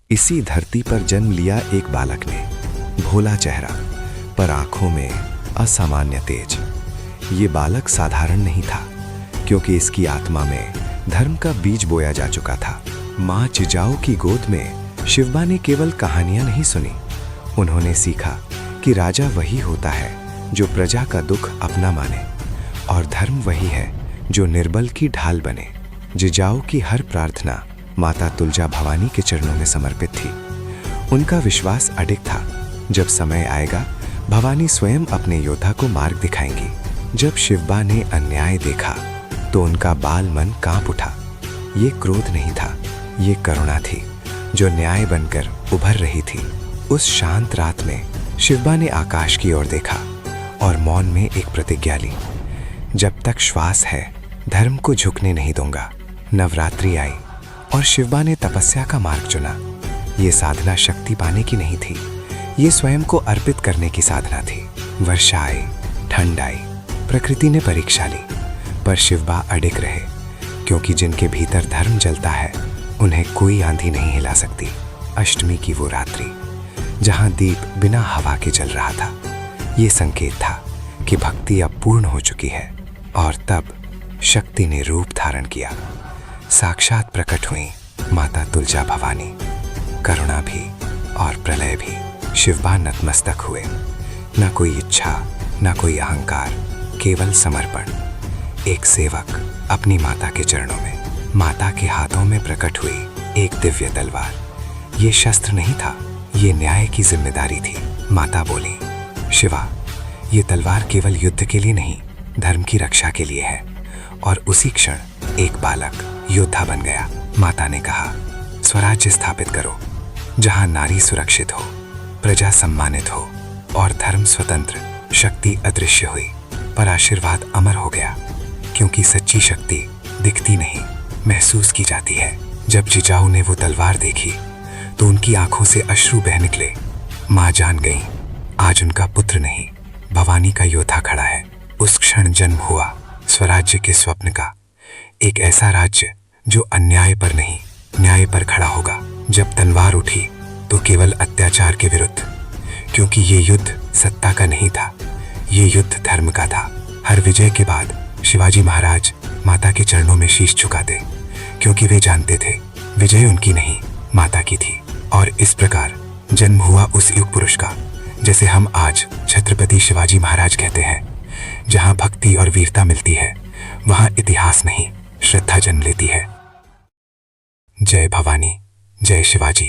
इसी धरती पर जन्म लिया एक बालक ने, भोला चेहरा पर आंखों में असामान्य तेज। ये बालक साधारण नहीं था, क्योंकि इसकी आत्मा में धर्म का बीज बोया जा चुका था। माँ जिजाऊ की गोद में शिवबा ने केवल कहानियां नहीं सुनी, उन्होंने सीखा कि राजा वही होता है जो प्रजा का दुख अपना माने, और धर्म वही है जो निर्बल की ढाल बने। जिजाऊ की हर प्रार्थना माता तुलजा भवानी के चरणों में समर्पित थी। उनका विश्वास अडिग था, जब समय आएगा भवानी स्वयं अपने योद्धा को मार्ग दिखाएंगी। जब शिवबा ने अन्याय देखा तो उनका बाल मन कांप उठा। ये क्रोध नहीं था, ये करुणा थी जो न्याय बनकर उभर रही थी। उस शांत रात में शिवबा ने आकाश की ओर देखा और मौन में एक प्रतिज्ञा ली, जब तक श्वास है धर्म को झुकने नहीं दूंगा। नवरात्रि आई और शिवबा ने तपस्या का मार्ग चुना। ये साधना शक्ति पाने की नहीं थी, ये स्वयं को अर्पित करने की साधना थी। वर्षा आई, ठंड आई, प्रकृति ने परीक्षा ली, पर शिवबा अडिग रहे, क्योंकि जिनके भीतर धर्म जलता है उन्हें कोई आंधी नहीं हिला सकती। अष्टमी की वो रात्रि जहां दीप बिना हवा के जल रहा था, ये संकेत था कि भक्ति अब पूर्ण हो चुकी है। और तब शक्ति ने रूप धारण किया। साक्षात प्रकट हुई माता तुलजा भवानी। करुणा भी और प्रलय भी। शिवबा नतमस्तक हुए। न कोई इच्छा, न कोई अहंकार, केवल समर्पण। एक सेवक अपनी माता के चरणों में। माता के हाथों में प्रकट हुई एक दिव्य तलवार। ये शस्त्र नहीं था, ये न्याय की जिम्मेदारी थी। माता बोली, शिवा, ये तलवार केवल युद्ध के लिए नहीं, धर्म की रक्षा के लिए है। और उसी क्षण एक बालक योद्धा बन गया। माता ने कहा, स्वराज्य स्थापित करो, जहां नारी सुरक्षित हो, प्रजा सम्मानित हो और धर्म स्वतंत्र। शक्ति अदृश्य हुई, पर आशीर्वाद अमर हो गया, क्योंकि सच्ची शक्ति दिखती नहीं, महसूस की जाती है। जब जिजाऊ ने वो तलवार देखी तो उनकी आंखों से अश्रु बह निकले। मां जान गई, आज उनका पुत्र नहीं, भवानी का योद्धा खड़ा है। उस क्षण जन्म हुआ स्वराज्य के स्वप्न का, एक ऐसा राज्य जो अन्याय पर नहीं, न्याय पर खड़ा होगा। जब तलवार उठी तो केवल अत्याचार के विरुद्ध, क्योंकि ये युद्ध सत्ता का नहीं था, ये युद्ध धर्म का था। हर विजय के बाद शिवाजी महाराज माता के चरणों में शीश झुकाते, क्योंकि वे जानते थे विजय उनकी नहीं, माता की थी। और इस प्रकार जन्म हुआ उस युग पुरुष का, जैसे हम आज छत्रपति शिवाजी महाराज कहते हैं। जहां भक्ति और वीरता मिलती है, वहां इतिहास नहीं, श्रद्धा जन्म लेती है। जय भवानी, जय शिवाजी।